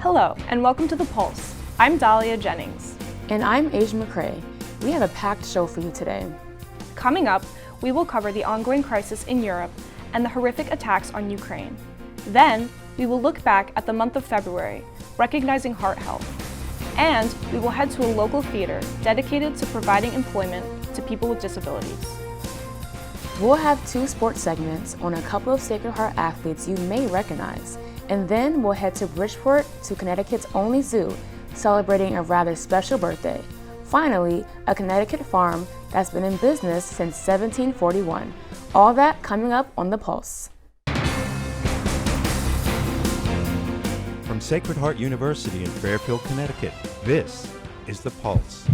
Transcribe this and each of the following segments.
Hello, and welcome to The Pulse. I'm Dahlia Jennings. And I'm Asia McCrae. We have a packed show for you today. Coming up, we will cover the ongoing crisis in Europe and the horrific attacks on Ukraine. Then, we will look back at the month of February, recognizing heart health. And we will head to a local theater dedicated to providing employment to people with disabilities. We'll have 2 sports segments on a couple of Sacred Heart athletes you may recognize. And then we'll head to Bridgeport to Connecticut's only zoo, celebrating a rather special birthday. Finally, a Connecticut farm that's been in business since 1741. All that coming up on The Pulse. From Sacred Heart University in Fairfield, Connecticut, this is The Pulse.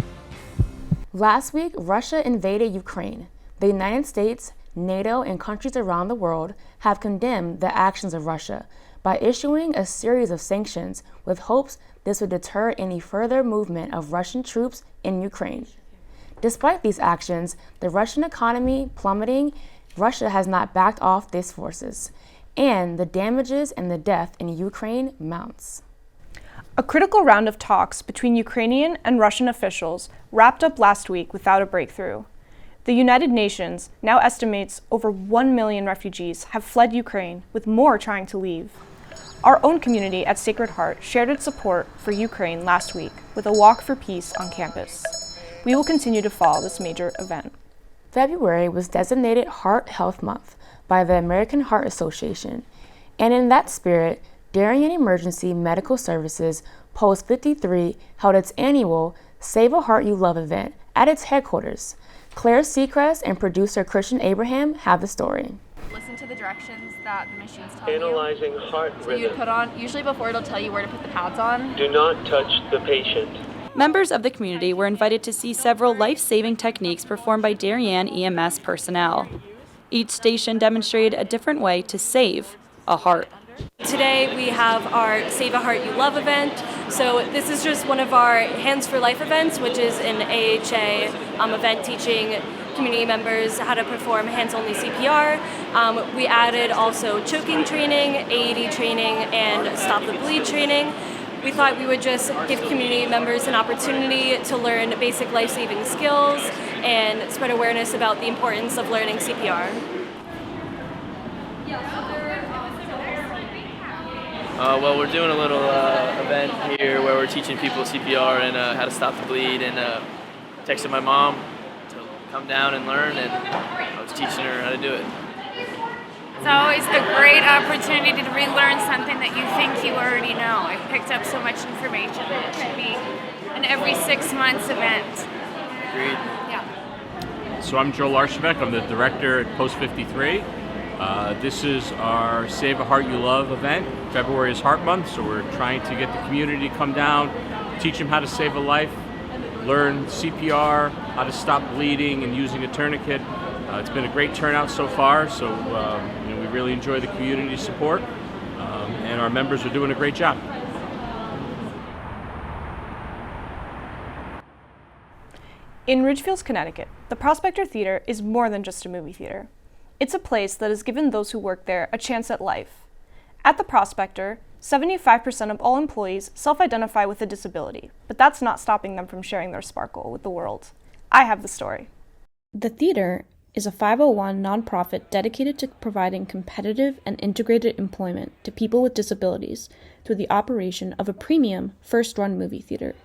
Last week, Russia invaded Ukraine. The United States, NATO, and countries around the world have condemned the actions of Russia by issuing a series of sanctions with hopes this would deter any further movement of Russian troops in Ukraine. Despite these actions, the Russian economy plummeting, Russia has not backed off these forces, and the damages and the death in Ukraine mounts. A critical round of talks between Ukrainian and Russian officials wrapped up last week without a breakthrough. The United Nations now estimates over 1 million refugees have fled Ukraine, with more trying to leave. Our own community at Sacred Heart shared its support for Ukraine last week with a walk for peace on campus. We will continue to follow this major event. February was designated Heart Health Month by the American Heart Association, and in that spirit, Darien Emergency Medical Services Post 53 held its annual Save a Heart You Love event at its headquarters. Claire Seacrest and producer Christian Abraham have the story. Listen to the directions that the machines tell Analyzing you. heart So rhythm. you'd put on, usually before it'll tell you where to put the pads on. Do not touch the patient. Members of the community were invited to see several life-saving techniques performed by Darien EMS personnel. Each station demonstrated a different way to save a heart. Today we have our Save a Heart You Love event. So this is just one of our Hands for Life events, which is an AHA event teaching community members how to perform hands-only CPR. We added also choking training, AED training, and stop the bleed training. We thought we would just give community members an opportunity to learn basic life-saving skills and spread awareness about the importance of learning CPR. Well, we're doing a little event here where we're teaching people CPR and how to stop the bleed, and texted my mom to come down and learn, and I was teaching her how to do it. It's always a great opportunity to relearn something that you think you already know. I've picked up so much information that it should be an every 6 months event. Agreed. Yeah. So I'm Joe Larshevek. I'm the director at Post 53. This is our Save a Heart You Love event. February is Heart Month, so we're trying to get the community to come down, teach them how to save a life, learn CPR, how to stop bleeding and using a tourniquet. It's been a great turnout so far, so we really enjoy the community support, and our members are doing a great job. In Ridgefield, Connecticut, the Prospector Theater is more than just a movie theater. It's a place that has given those who work there a chance at life. At the Prospector, 75% of all employees self-identify with a disability, but that's not stopping them from sharing their sparkle with the world. I have the story. The theater is a 501 nonprofit dedicated to providing competitive and integrated employment to people with disabilities through the operation of a premium first-run movie theater.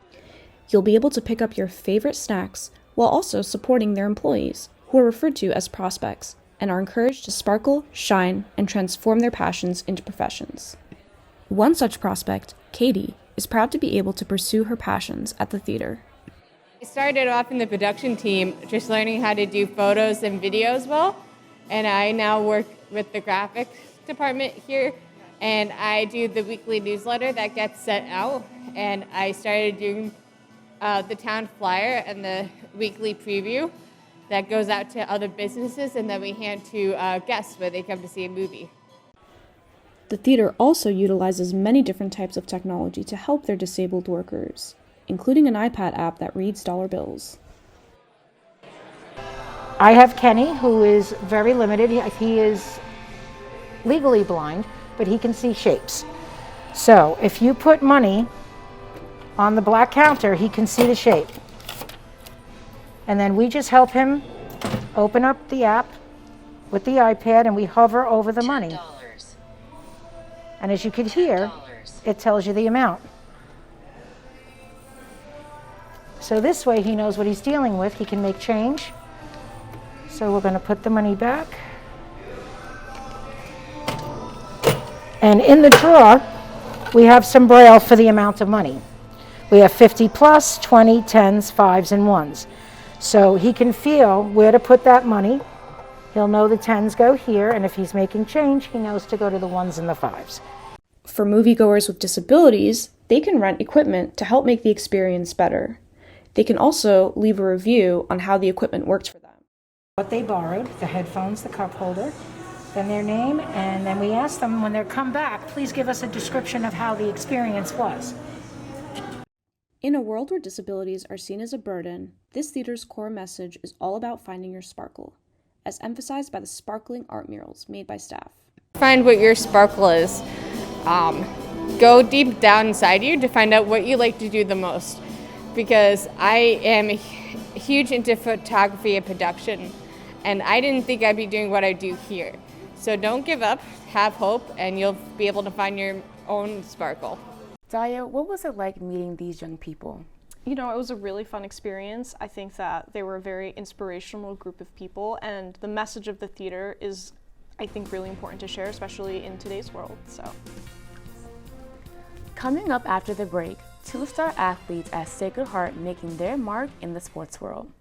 You'll be able to pick up your favorite snacks while also supporting their employees, who are referred to as prospects, and are encouraged to sparkle, shine, and transform their passions into professions. One such prospect, Katie, is proud to be able to pursue her passions at the theater. I started off in the production team, just learning how to do photos and videos well, and I now work with the graphics department here, and I do the weekly newsletter that gets sent out, and I started doing the town flyer and the weekly preview that goes out to other businesses, and then we hand to guests when they come to see a movie. The theater also utilizes many different types of technology to help their disabled workers, including an iPad app that reads dollar bills. I have Kenny, who is very limited. He is legally blind, but he can see shapes. So if you put money on the black counter, he can see the shape. And then we just help him open up the app with the iPad and we hover over the money. And as you can hear, it tells you the amount. So this way he knows what he's dealing with. He can make change. So we're going to put the money back. And in the drawer, we have some braille for the amount of money. We have 50 plus, 20, 10s, 5s, and 1s. So he can feel where to put that money. He'll know the 10s go here, and if he's making change, he knows to go to the 1s and the 5s. For moviegoers with disabilities, they can rent equipment to help make the experience better. They can also leave a review on how the equipment works for them. What they borrowed, the headphones, the cup holder, then their name, and then we ask them when they come back, please give us a description of how the experience was. In a world where disabilities are seen as a burden, this theater's core message is all about finding your sparkle, as emphasized by the sparkling art murals made by staff. Find what your sparkle is. Go deep down inside you to find out what you like to do the most. Because I am huge into photography and production, and I didn't think I'd be doing what I do here. So don't give up, have hope, and you'll be able to find your own sparkle. Daya, what was it like meeting these young people? You know, it was a really fun experience. I think that they were a very inspirational group of people, and the message of the theater is, I think, really important to share, especially in today's world. So, coming up after the break, 2-star athletes at Sacred Heart making their mark in the sports world.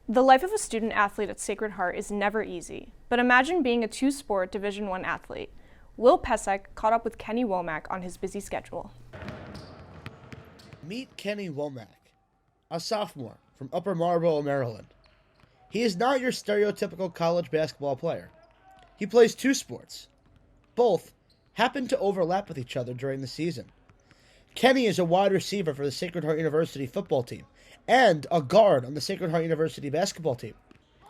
The life of a student athlete at Sacred Heart is never easy, but imagine being a two-sport Division I athlete. Will Pesek caught up with Kenny Womack on his busy schedule. Meet Kenny Womack, a sophomore from Upper Marlboro, Maryland. He is not your stereotypical college basketball player. He plays two sports. Both happen to overlap with each other during the season. Kenny is a wide receiver for the Sacred Heart University football team and a guard on the Sacred Heart University basketball team.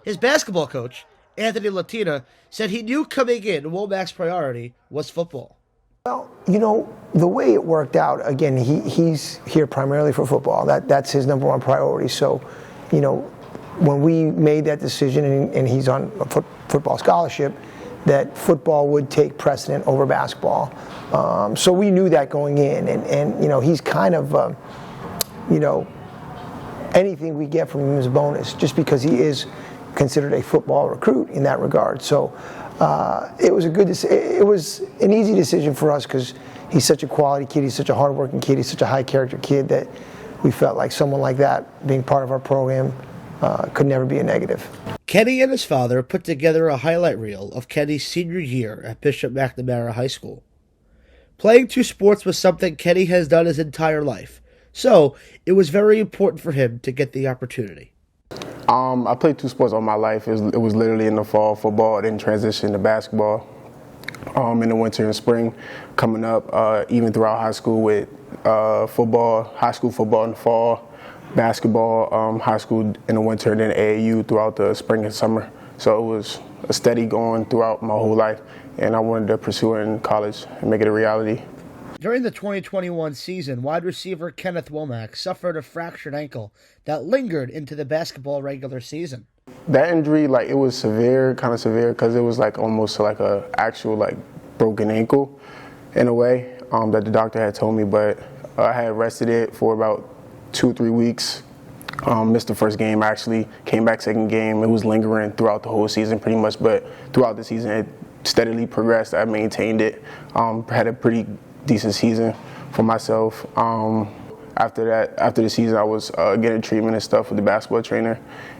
His basketball coach, Anthony Latina, said he knew coming in Womack's priority was football. Well, you know, the way it worked out, again, he's here primarily for football. That's his number one priority. So, you know, when we made that decision and he's on a football scholarship, that football would take precedent over basketball. So we knew that going in. And you know, he's kind of, you know, anything we get from him is a bonus, just because he is considered a football recruit in that regard. So it was it was an easy decision for us because he's such a quality kid, he's such a hardworking kid, he's such a high character kid that we felt like someone like that being part of our program could never be a negative. Kenny and his father put together a highlight reel of Kenny's senior year at Bishop McNamara High School. Playing two sports was something Kenny has done his entire life, so it was very important for him to get the opportunity. I played two sports all my life. It was literally in the fall, football, then transition to basketball. In the winter and spring, coming up, even throughout high school with football, high school football in the fall, basketball, high school in the winter, and then AAU throughout the spring and summer. So it was a steady going throughout my whole life, and I wanted to pursue it in college and make it a reality. During the 2021 season, wide receiver Kenneth Womack suffered a fractured ankle that lingered into the basketball regular season. That injury, like, it was severe, kind of severe, because it was like almost like a actual like broken ankle in a way that the doctor had told me, but I had rested it for about 2-3 weeks. Missed the first game, actually, came back second game. It was lingering throughout the whole season pretty much, but throughout the season it steadily progressed. I maintained it, had a pretty decent season for myself. After the season, I was getting treatment and stuff with the basketball trainer,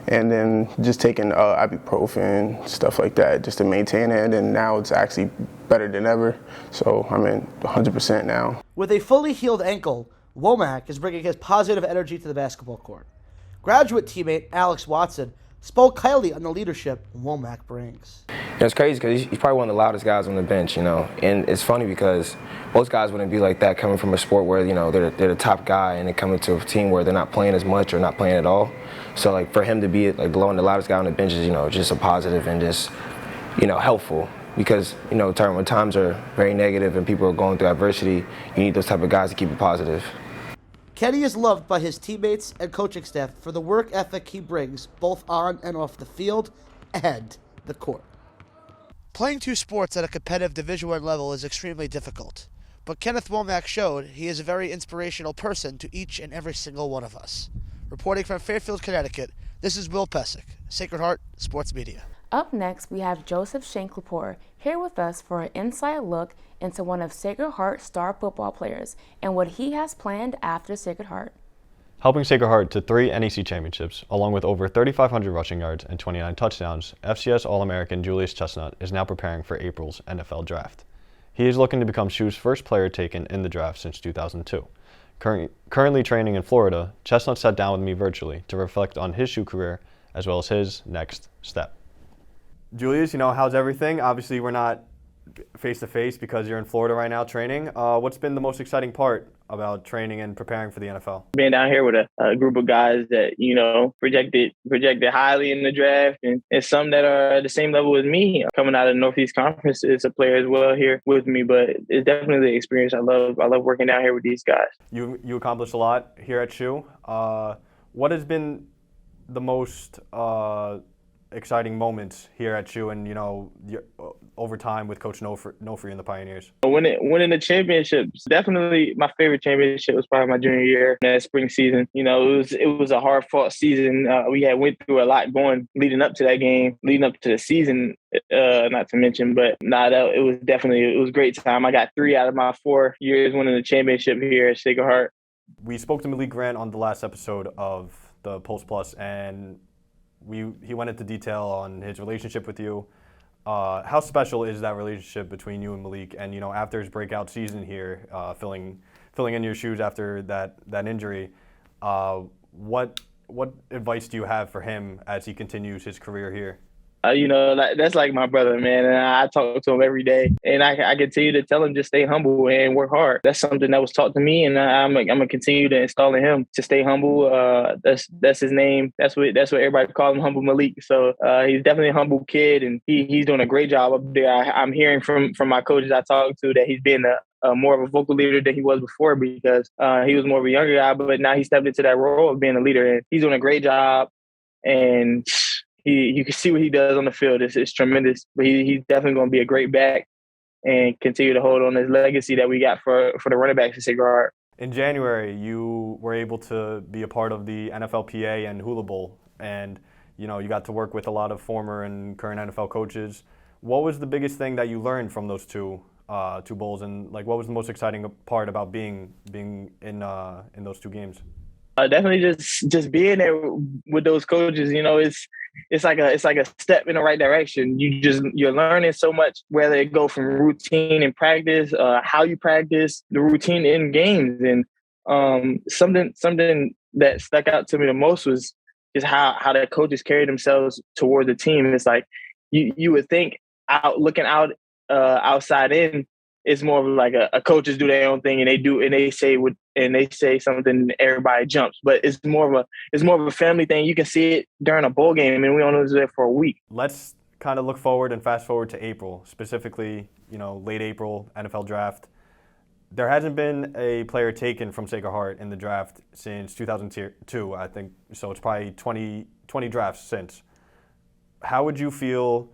and then just taking ibuprofen, stuff like that, just to maintain it. And then now it's actually better than ever, so I'm in 100% now. With a fully healed ankle, Womack is bringing his positive energy to the basketball court. Graduate teammate Alex Watson spoke highly on the leadership Womack brings. It's crazy because he's probably one of the loudest guys on the bench, and it's funny because most guys wouldn't be like that coming from a sport where, they're the top guy and then coming to a team where they're not playing as much or not playing at all. So, for him to be, below the loudest guy on the bench is, just a positive and just, helpful. Because, when times are very negative and people are going through adversity, you need those type of guys to keep it positive. Kenny is loved by his teammates and coaching staff for the work ethic he brings both on and off the field and the court. Playing two sports at a competitive Division I level is extremely difficult, but Kenneth Womack showed he is a very inspirational person to each and every single one of us. Reporting from Fairfield, Connecticut, this is Will Pesic, Sacred Heart Sports Media. Up next, we have Joseph Shank-Lepore here with us for an inside look into one of Sacred Heart's star football players and what he has planned after Sacred Heart. Helping Sacred Heart to 3 NEC championships, along with over 3,500 rushing yards and 29 touchdowns, FCS All-American Julius Chestnut is now preparing for April's NFL Draft. He is looking to become SHU's first player taken in the draft since 2002. Currently training in Florida, Chestnut sat down with me virtually to reflect on his SHU career as well as his next step. Julius, how's everything? Obviously, we're not face-to-face because you're in Florida right now training. What's been the most exciting part about training and preparing for the NFL? Being down here with a group of guys that, projected highly in the draft and some that are at the same level as me. Coming out of the Northeast Conference is a player as well here with me, but it's definitely the experience I love. I love working down here with these guys. You accomplished a lot here at SHU. What has been the most exciting moments here at SHU and, over time with Coach Nofri and the Pioneers? Winning the championships, definitely my favorite championship was probably my junior year, that spring season. It was a hard-fought season. We had went through a lot going leading up to that game, leading up to the season, not to mention. But it was a great time. I got 3 out of my 4 years winning the championship here at Sacred Heart. We spoke to Malik Grant on the last episode of the Pulse Plus, and he went into detail on his relationship with you. How special is that relationship between you and Malik? And after his breakout season here, filling in your shoes after that injury, what advice do you have for him as he continues his career here? That's like my brother, man. And I talk to him every day. And I continue to tell him just stay humble and work hard. That's something that was taught to me, and I'm going to continue to install in him to stay humble. That's his name. That's what everybody calls him, Humble Malik. So he's definitely a humble kid, and he's doing a great job up there. I'm hearing from my coaches I talk to that he's been a more of a vocal leader than he was before because he was more of a younger guy, but now he stepped into that role of being a leader, and he's doing a great job. And you can see what he does on the field. It's tremendous. But he's definitely going to be a great back and continue to hold on his legacy that we got for the running backs at Sacred Heart. In January, you were able to be a part of the NFLPA and Hula Bowl, and you got to work with a lot of former and current NFL coaches. What was the biggest thing that you learned from those two bowls, and what was the most exciting part about being in those 2 games? Definitely just being there with those coaches. It's like a step in the right direction. You're learning so much, whether it go from routine in practice, how you practice, the routine in games, and something that stuck out to me the most was just how the coaches carry themselves toward the team. It's like you would think looking outside in. It's more of like a coaches do their own thing and they say something, everybody jumps. But it's more of a family thing. You can see it during a bowl game, and we only was there for a week. Let's kind of look forward and fast forward to April, specifically, late April NFL draft. There hasn't been a player taken from Sacred Heart in the draft since 2002, I think. So it's probably 20 drafts since. How would you feel,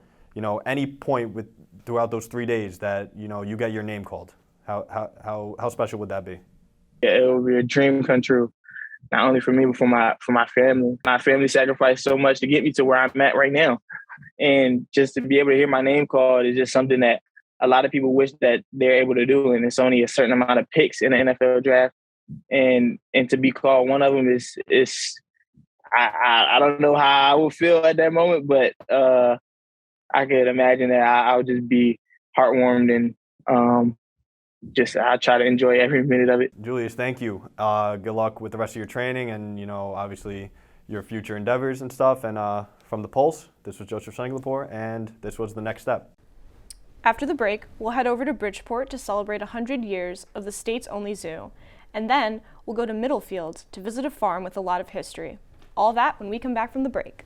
any point throughout those 3 days that you get your name called? How special would that be? Yeah, it would be a dream come true, not only for me but for my family. My family sacrificed so much to get me to where I'm at right now, and just to be able to hear my name called is just something that a lot of people wish that they're able to do. And it's only a certain amount of picks in the NFL draft, and to be called one of them is I don't know how I would feel at that moment, but I could imagine that I would just be heartwarmed and just I try to enjoy every minute of it. Julius, thank you. Good luck with the rest of your training and, obviously your future endeavors and stuff. And from The Pulse, this was Joseph Singapore, and this was The Next Step. After the break, we'll head over to Bridgeport to celebrate 100 years of the state's only zoo. And then we'll go to Middlefield to visit a farm with a lot of history. All that when we come back from the break.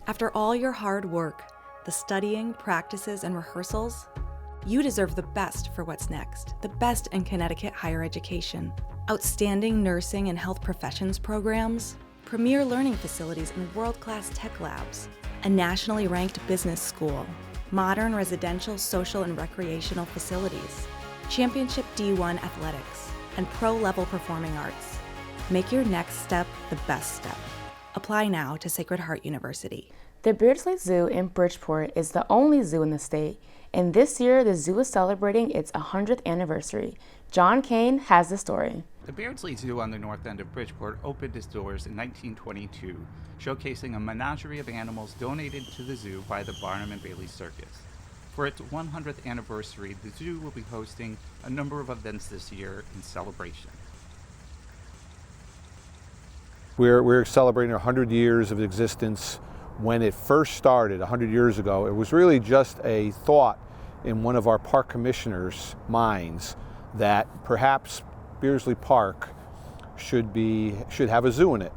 After all your hard work, the studying, practices, and rehearsals, you deserve the best for what's next. The best in Connecticut higher education. Outstanding nursing and health professions programs, premier learning facilities and world-class tech labs, a nationally ranked business school, modern residential, social, and recreational facilities, championship D1 athletics, and pro-level performing arts. Make your next step the best step. Apply now to Sacred Heart University. The Beardsley Zoo in Bridgeport is the only zoo in the state, and this year the zoo is celebrating its 100th anniversary. John Kane has the story. The Beardsley Zoo on the north end of Bridgeport opened its doors in 1922, showcasing a menagerie of animals donated to the zoo by the Barnum and Bailey Circus. For its 100th anniversary, the zoo will be hosting a number of events this year in celebration. We're celebrating 100 years of existence. When it first started 100 years ago, it was really just a thought in one of our park commissioners' minds that perhaps Beardsley Park should have a zoo in it.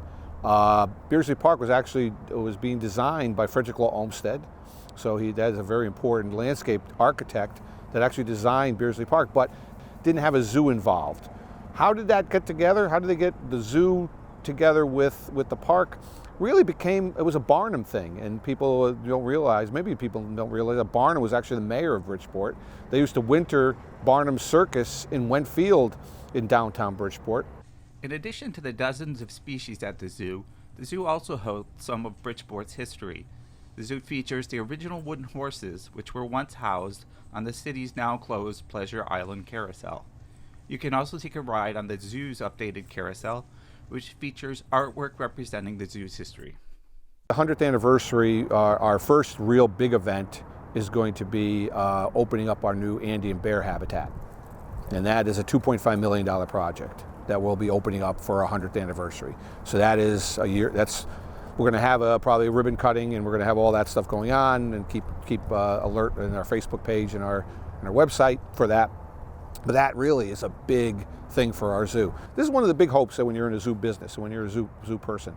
Beardsley Park was being designed by Frederick Law Olmsted, so that is a very important landscape architect that actually designed Beardsley Park, but didn't have a zoo involved. How did that get together? How did they get the zoo together with the park? It was a Barnum thing, and people don't realize that Barnum was actually the mayor of Bridgeport. They used to winter Barnum Circus in Went Field in downtown Bridgeport. In addition to the dozens of species at the zoo also hosts some of Bridgeport's history. The zoo features the original wooden horses, which were once housed on the city's now closed Pleasure Island Carousel. You can also take a ride on the zoo's updated carousel, which features artwork representing the zoo's history. The 100th anniversary, our first real big event, is going to be opening up our new Andean bear habitat. And that is a $2.5 million project that we'll be opening up for our 100th anniversary. So that is a year, we're gonna have probably a ribbon cutting, and we're gonna have all that stuff going on, and keep alert in our Facebook page and our website for that. But that really is a big thing for our zoo. This is one of the big hopes that when you're in a zoo business and when you're a zoo person,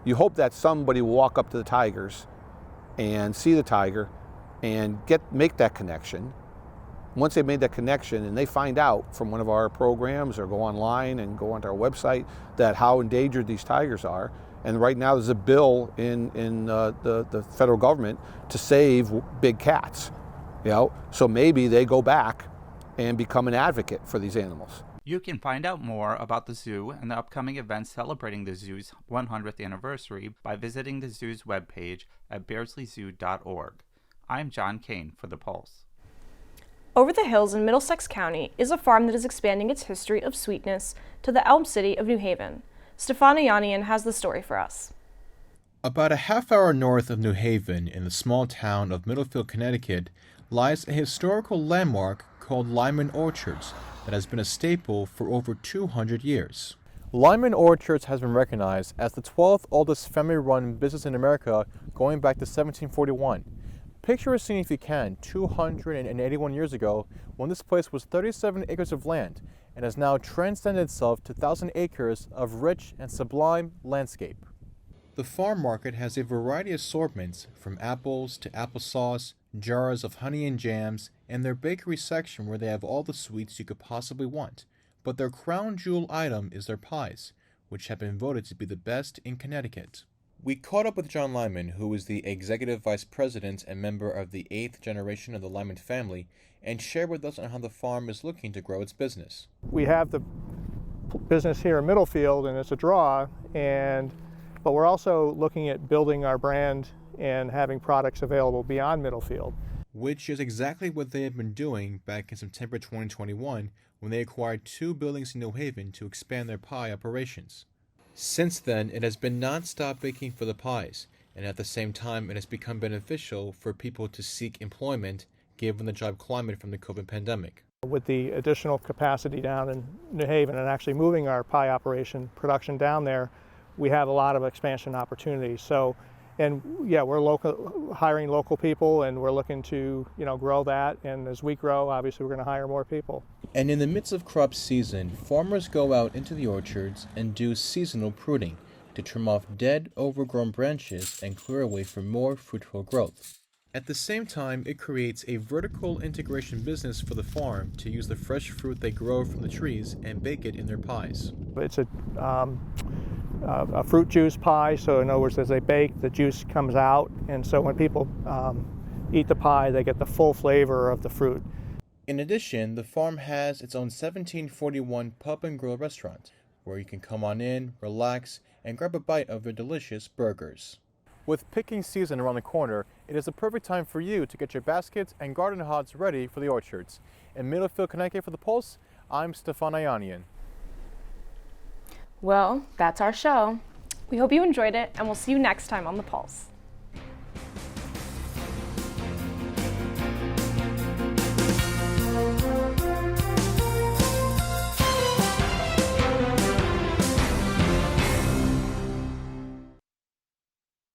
you hope that somebody will walk up to the tigers and see the tiger and make that connection. Once they've made that connection and they find out from one of our programs or go online and go onto our website that how endangered these tigers are, and right now there's a bill in the federal government to save big cats, so maybe they go back and become an advocate for these animals. You can find out more about the zoo and the upcoming events celebrating the zoo's 100th anniversary by visiting the zoo's webpage at beardsleyzoo.org. I'm John Kane for The Pulse. Over the Hills in Middlesex County is a farm that is expanding its history of sweetness to the Elm City of New Haven. Stefan Ayanian has the story for us. About a half hour north of New Haven, in the small town of Middlefield, Connecticut, lies a historical landmark called Lyman Orchards that has been a staple for over 200 years. Lyman Orchards has been recognized as the 12th oldest family-run business in America going back to 1741. Picture a scene if you can, 281 years ago, when this place was 37 acres of land and has now transcended itself to 1,000 acres of rich and sublime landscape. The farm market has a variety of assortments, from apples to applesauce, jars of honey and jams, and their bakery section where they have all the sweets you could possibly want. But their crown jewel item is their pies, which have been voted to be the best in Connecticut. We caught up with John Lyman, who is the executive vice president and member of the 8th generation of the Lyman family, and shared with us on how the farm is looking to grow its business. We have the business here in Middlefield, and it's a draw, but we're also looking at building our brand and having products available beyond Middlefield. Which is exactly what they have been doing back in September 2021 when they acquired 2 buildings in New Haven to expand their pie operations. Since then, it has been non-stop baking for the pies, and at the same time it has become beneficial for people to seek employment given the job climate from the COVID pandemic. With the additional capacity down in New Haven and actually moving our pie production down there, we have a lot of expansion opportunities. So, and yeah, we're hiring local people, and we're looking to grow that. And as we grow, obviously, we're going to hire more people. And in the midst of crop season, farmers go out into the orchards and do seasonal pruning to trim off dead, overgrown branches and clear away for more fruitful growth. At the same time, it creates a vertical integration business for the farm to use the fresh fruit they grow from the trees and bake it in their pies. It's a fruit juice pie, so in other words, as they bake, the juice comes out, and so when people eat the pie, they get the full flavor of the fruit. In addition, the farm has its own 1741 Pub and Grill restaurant, where you can come on in, relax, and grab a bite of their delicious burgers. With picking season around the corner, it is the perfect time for you to get your baskets and garden hods ready for the orchards. In Middlefield, Connecticut for The Pulse, I'm Stefan Ayanian. Well, that's our show. We hope you enjoyed it, and we'll see you next time on The Pulse.